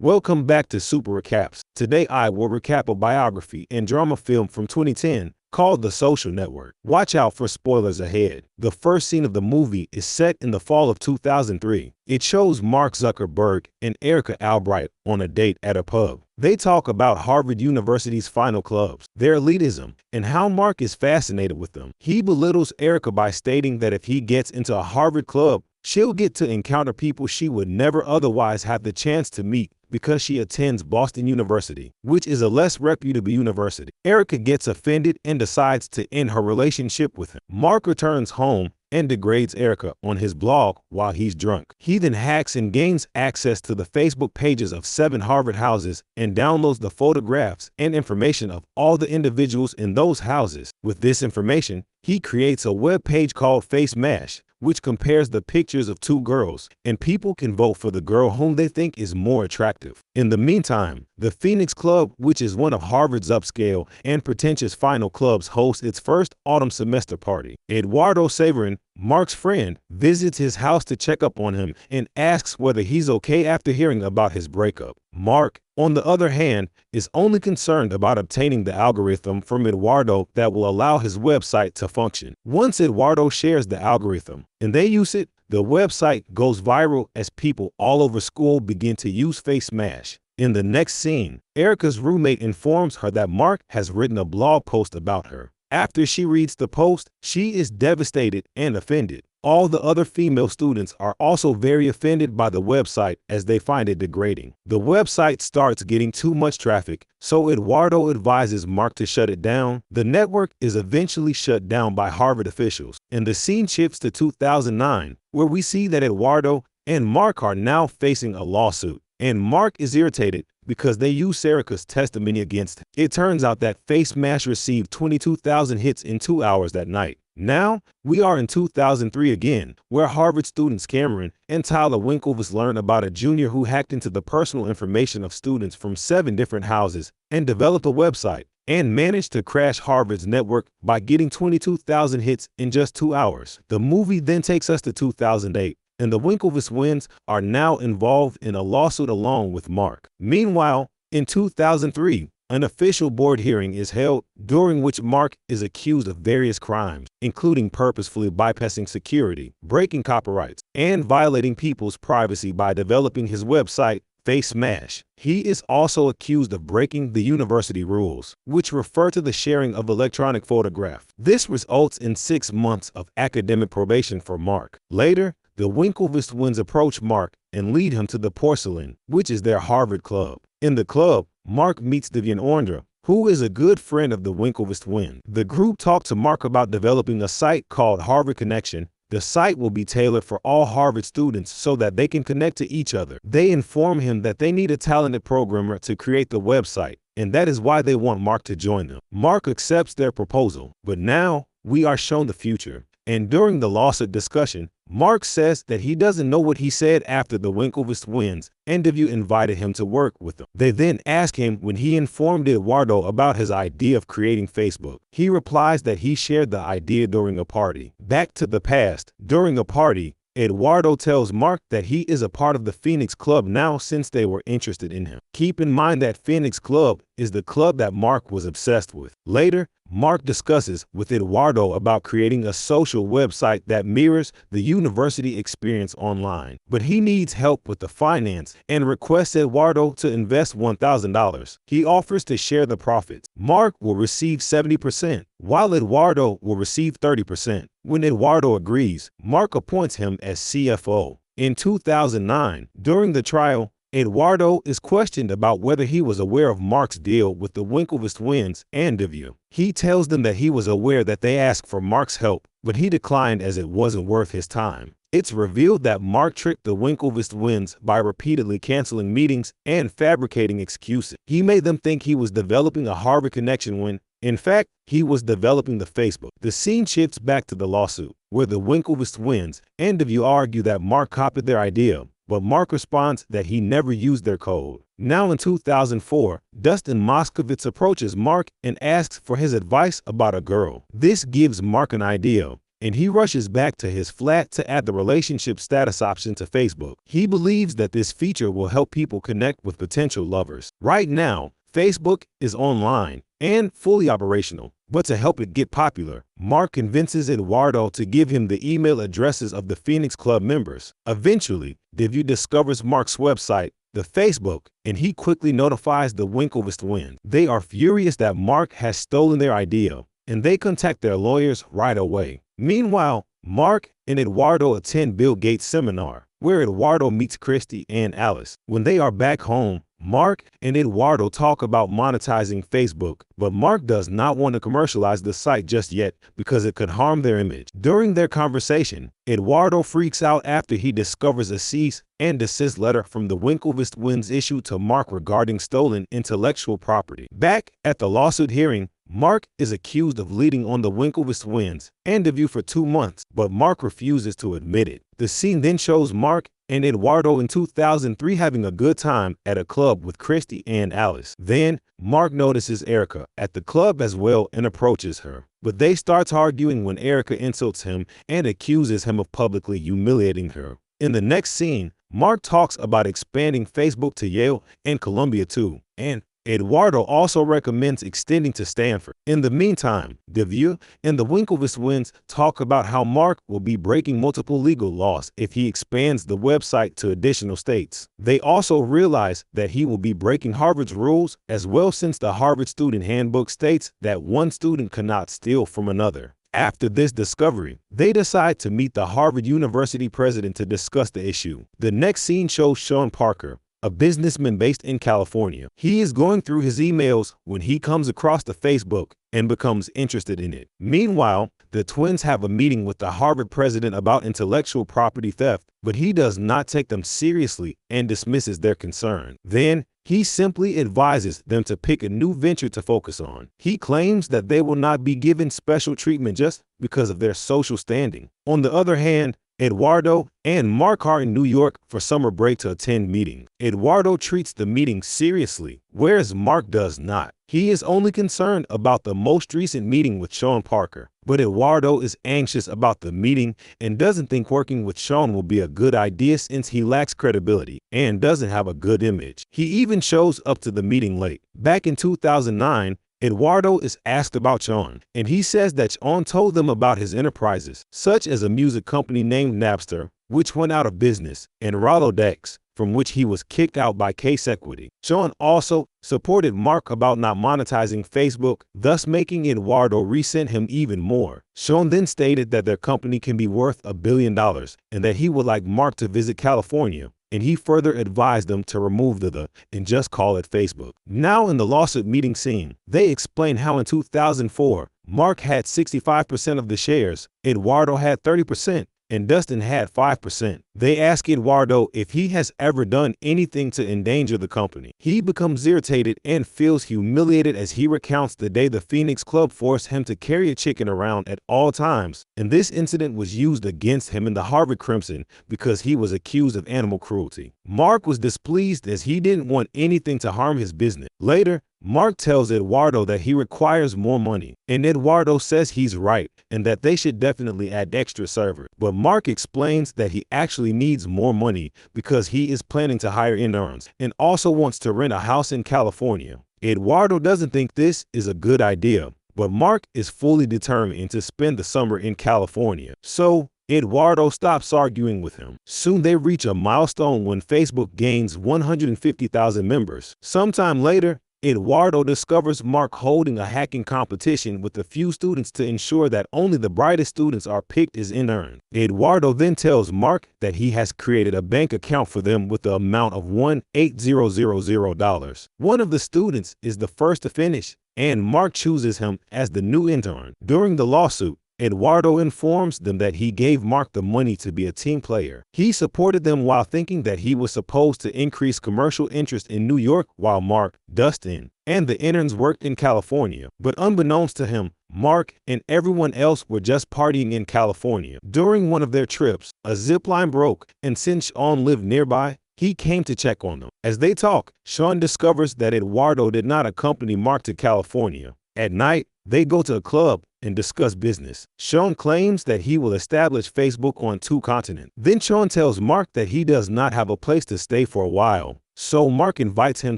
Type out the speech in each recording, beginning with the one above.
Welcome back to Super Recaps. Today I will recap a biography and drama film from 2010 called The Social Network. Watch out for spoilers ahead. The first scene of the movie is set in the fall of 2003. It shows Mark Zuckerberg and Erica Albright on a date at a pub. They talk about Harvard University's final clubs, their elitism, and how Mark is fascinated with them. He belittles Erica by stating that if he gets into a Harvard club, she'll get to encounter people she would never otherwise have the chance to meet because she attends Boston University, which is a less reputable university. Erica gets offended and decides to end her relationship with him. Mark returns home and degrades Erica on his blog while he's drunk. He then hacks and gains access to the Facebook pages of 7 Harvard houses and downloads the photographs and information of all the individuals in those houses. With this information, he creates a web page called Face Mash, which compares the pictures of 2 girls, and people can vote for the girl whom they think is more attractive. In the meantime, the Phoenix Club, which is one of Harvard's upscale and pretentious final clubs, hosts its first autumn semester party. Eduardo Severin, Mark's friend, visits his house to check up on him and asks whether he's okay after hearing about his breakup. Mark, on the other hand, is only concerned about obtaining the algorithm from Eduardo that will allow his website to function. Once Eduardo shares the algorithm and they use it, the website goes viral as people all over school begin to use Face Mash. In the next scene, Erica's roommate informs her that Mark has written a blog post about her. After she reads the post, she is devastated and offended. All the other female students are also very offended by the website as they find it degrading. The website starts getting too much traffic, so Eduardo advises Mark to shut it down. The network is eventually shut down by Harvard officials, and the scene shifts to 2009, where we see that Eduardo and Mark are now facing a lawsuit, and Mark is irritated because they use Erica's testimony against him. It turns out that Face Mash received 22,000 hits in 2 hours that night. Now, we are in 2003 again, where Harvard students Cameron and Tyler Winklevoss learn about a junior who hacked into the personal information of students from 7 different houses and developed a website and managed to crash Harvard's network by getting 22,000 hits in just 2 hours. The movie then takes us to 2008. And the Winklevoss twins are now involved in a lawsuit along with Mark. Meanwhile, in 2003, an official board hearing is held during which Mark is accused of various crimes, including purposefully bypassing security, breaking copyrights, and violating people's privacy by developing his website, Face Mash. He is also accused of breaking the university rules, which refer to the sharing of electronic photographs. This results in 6 months of academic probation for Mark. Later, the Winklevoss twins approach Mark and lead him to the Porcelain, which is their Harvard club. In the club, Mark meets Vivian Orndra, who is a good friend of the Winklevoss twins. The group talked to Mark about developing a site called Harvard Connection. The site will be tailored for all Harvard students so that they can connect to each other. They inform him that they need a talented programmer to create the website, and that is why they want Mark to join them. Mark accepts their proposal, but now we are shown the future. And during the lawsuit discussion, Mark says that he doesn't know what he said after the Winklevoss twins interview invited him to work with them. They then ask him when he informed Eduardo about his idea of creating Facebook. He replies that he shared the idea during a party. Back to the past, during a party, Eduardo tells Mark that he is a part of the Phoenix Club now since they were interested in him. Keep in mind that Phoenix Club is the club that Mark was obsessed with. Later, Mark discusses with Eduardo about creating a social website that mirrors the university experience online. But he needs help with the finance and requests Eduardo to invest $1,000. He offers to share the profits. Mark will receive 70%, while Eduardo will receive 30%. When Eduardo agrees, Mark appoints him as CFO. In 2009, during the trial, Eduardo is questioned about whether he was aware of Mark's deal with the Winklevoss twins and Vivian. He tells them that he was aware that they asked for Mark's help, but he declined as it wasn't worth his time. It's revealed that Mark tricked the Winklevoss twins by repeatedly canceling meetings and fabricating excuses. He made them think he was developing a Harvard connection when, in fact, he was developing the Facebook. The scene shifts back to the lawsuit, where the Winklevoss twins and Vivian argue that Mark copied their idea, but Mark responds that he never used their code. Now in 2004, Dustin Moskovitz approaches Mark and asks for his advice about a girl. This gives Mark an idea, and he rushes back to his flat to add the relationship status option to Facebook. He believes that this feature will help people connect with potential lovers. Right now, Facebook is online and fully operational, but to help it get popular, Mark convinces Eduardo to give him the email addresses of the Phoenix Club members. Eventually, Devue discovers Mark's website, the Facebook, and he quickly notifies the Winklevoss twins. They are furious that Mark has stolen their idea, and they contact their lawyers right away. Meanwhile, Mark and Eduardo attend Bill Gates' seminar, where Eduardo meets Christy and Alice. When they are back home, Mark and Eduardo talk about monetizing Facebook, but Mark does not want to commercialize the site just yet because it could harm their image. During their conversation, Eduardo freaks out after he discovers a cease and desist letter from the Winklevoss twins issued to Mark regarding stolen intellectual property. Back at the lawsuit hearing, Mark is accused of leading on the Winklevoss twins and Devue for 2 months, but Mark refuses to admit it. The scene then shows Mark and Eduardo in 2003 having a good time at a club with Christy and Alice. Then, Mark notices Erica at the club as well and approaches her. But they start arguing when Erica insults him and accuses him of publicly humiliating her. In the next scene, Mark talks about expanding Facebook to Yale and Columbia too, and Eduardo also recommends extending to Stanford. In the meantime, Devue and the Winklevoss twins talk about how Mark will be breaking multiple legal laws if he expands the website to additional states. They also realize that he will be breaking Harvard's rules as well, since the Harvard Student Handbook states that one student cannot steal from another. After this discovery, they decide to meet the Harvard University president to discuss the issue. The next scene shows Sean Parker, a businessman based in California. He is going through his emails when he comes across the Facebook and becomes interested in it. Meanwhile, the twins have a meeting with the Harvard president about intellectual property theft, but he does not take them seriously and dismisses their concern. Then, he simply advises them to pick a new venture to focus on. He claims that they will not be given special treatment just because of their social standing. On the other hand, Eduardo and Mark are in New York for summer break to attend meetings. Eduardo treats the meeting seriously, whereas Mark does not. He is only concerned about the most recent meeting with Sean Parker, but Eduardo is anxious about the meeting and doesn't think working with Sean will be a good idea since he lacks credibility and doesn't have a good image. He even shows up to the meeting late. Back in 2009, Eduardo is asked about Sean, and he says that Sean told them about his enterprises, such as a music company named Napster, which went out of business, and Rolodex, from which he was kicked out by Case Equity. Sean also supported Mark about not monetizing Facebook, thus making Eduardo resent him even more. Sean then stated that their company can be worth $1 billion and that he would like Mark to visit California, and he further advised them to remove the and just call it Facebook. Now in the lawsuit meeting scene, they explain how in 2004, Mark had 65% of the shares, Eduardo had 30%, and Dustin had 5%. They ask Eduardo if he has ever done anything to endanger the company. He becomes irritated and feels humiliated as he recounts the day the Phoenix Club forced him to carry a chicken around at all times, and this incident was used against him in the Harvard Crimson because he was accused of animal cruelty. Mark was displeased as he didn't want anything to harm his business. Later, Mark tells Eduardo that he requires more money, and Eduardo says he's right and that they should definitely add extra servers. But Mark explains that he actually needs more money because he is planning to hire interns and also wants to rent a house in California. Eduardo doesn't think this is a good idea, but Mark is fully determined to spend the summer in California. So, Eduardo stops arguing with him. Soon they reach a milestone when Facebook gains 150,000 members. Sometime later, Eduardo discovers Mark holding a hacking competition with a few students to ensure that only the brightest students are picked as interns. Eduardo then tells Mark that he has created a bank account for them with the amount of $1,800. One of the students is the first to finish, and Mark chooses him as the new intern. During the lawsuit, Eduardo informs them that he gave Mark the money to be a team player. He supported them while thinking that he was supposed to increase commercial interest in New York while Mark, Dustin, and the interns worked in California. But unbeknownst to him, Mark and everyone else were just partying in California. During one of their trips, a zip line broke, and since Sean lived nearby, he came to check on them. As they talk, Sean discovers that Eduardo did not accompany Mark to California, At night, they go to a club and discuss business. Sean claims that he will establish Facebook on 2 continents. Then Sean tells Mark that he does not have a place to stay for a while, so Mark invites him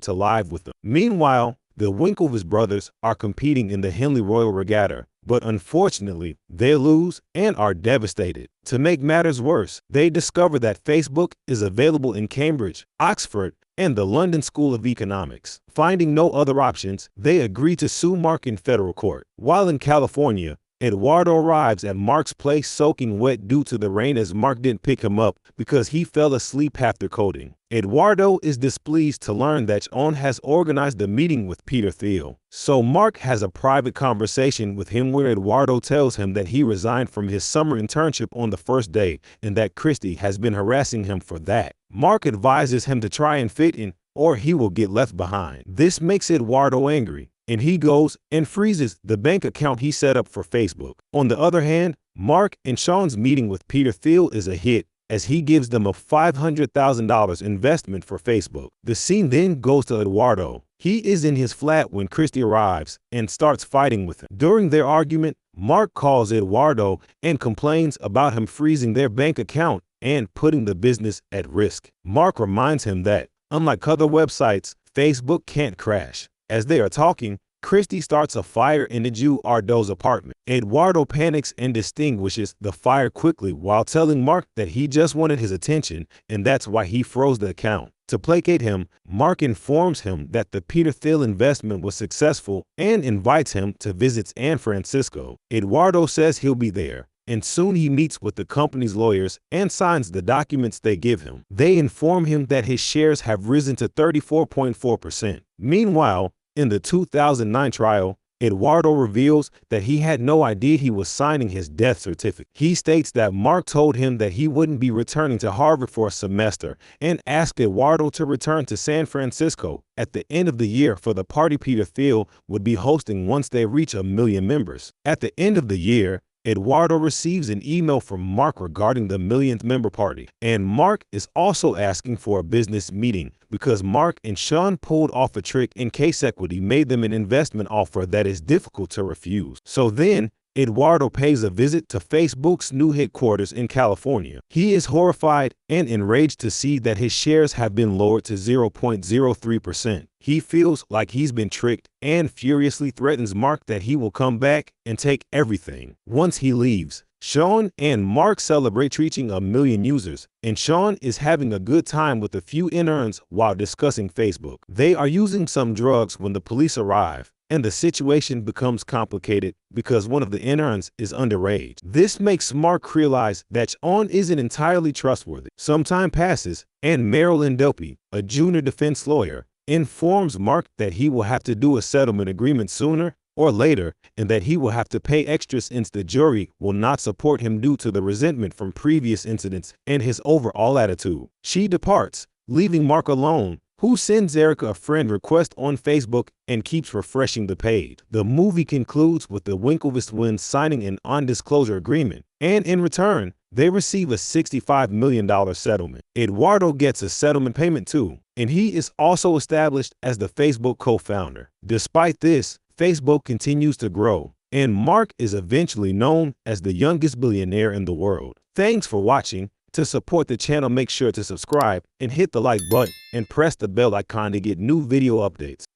to live with them. Meanwhile, the Winklevoss brothers are competing in the Henley Royal Regatta, but unfortunately, they lose and are devastated. To make matters worse, they discover that Facebook is available in Cambridge, Oxford, and the London School of Economics. Finding no other options, they agree to sue Mark in federal court. While in California, Eduardo arrives at Mark's place soaking wet due to the rain as Mark didn't pick him up because he fell asleep after coding. Eduardo is displeased to learn that Sean has organized a meeting with Peter Thiel. So Mark has a private conversation with him where Eduardo tells him that he resigned from his summer internship on the first day and that Christie has been harassing him for that. Mark advises him to try and fit in or he will get left behind. This makes Eduardo angry, and he goes and freezes the bank account he set up for Facebook. On the other hand, Mark and Sean's meeting with Peter Thiel is a hit as he gives them a $500,000 investment for Facebook. The scene then goes to Eduardo. He is in his flat when Christie arrives and starts fighting with him. During their argument, Mark calls Eduardo and complains about him freezing their bank account and putting the business at risk. Mark reminds him that, unlike other websites, Facebook can't crash. As they are talking, Christie starts a fire in Eduardo's apartment. Eduardo panics and distinguishes the fire quickly while telling Mark that he just wanted his attention and that's why he froze the account. To placate him, Mark informs him that the Peter Thiel investment was successful and invites him to visit San Francisco. Eduardo says he'll be there, and soon he meets with the company's lawyers and signs the documents they give him. They inform him that his shares have risen to 34.4%. Meanwhile, in the 2009 trial, Eduardo reveals that he had no idea he was signing his death certificate. He states that Mark told him that he wouldn't be returning to Harvard for a semester and asked Eduardo to return to San Francisco at the end of the year for the party Peter Thiel would be hosting once they reach 1 million members. At the end of the year, Eduardo receives an email from Mark regarding the 1,000th member party, and Mark is also asking for a business meeting because Mark and Sean pulled off a trick in case equity made them an investment offer that is difficult to refuse. So then, Eduardo pays a visit to Facebook's new headquarters in California. He is horrified and enraged to see that his shares have been lowered to 0.03%. He feels like he's been tricked and furiously threatens Mark that he will come back and take everything. Once he leaves, Sean and Mark celebrate reaching 1 million users, and Sean is having a good time with a few interns while discussing Facebook. They are using some drugs when the police arrive, and the situation becomes complicated because one of the interns is underage. This makes Mark realize that Sean isn't entirely trustworthy. Some time passes, and Marilyn Delpy, a junior defense lawyer, informs Mark that he will have to do a settlement agreement sooner or later and that he will have to pay extra since the jury will not support him due to the resentment from previous incidents and his overall attitude. She departs, leaving Mark alone, who sends Erica a friend request on Facebook and keeps refreshing the page. The movie concludes with the Winklevoss twins signing an non-disclosure agreement, and in return, they receive a $65 million settlement. Eduardo gets a settlement payment too, and he is also established as the Facebook co-founder. Despite this, Facebook continues to grow, and Mark is eventually known as the youngest billionaire in the world. Thanks for watching. To support the channel, make sure to subscribe and hit the like button and press the bell icon to get new video updates.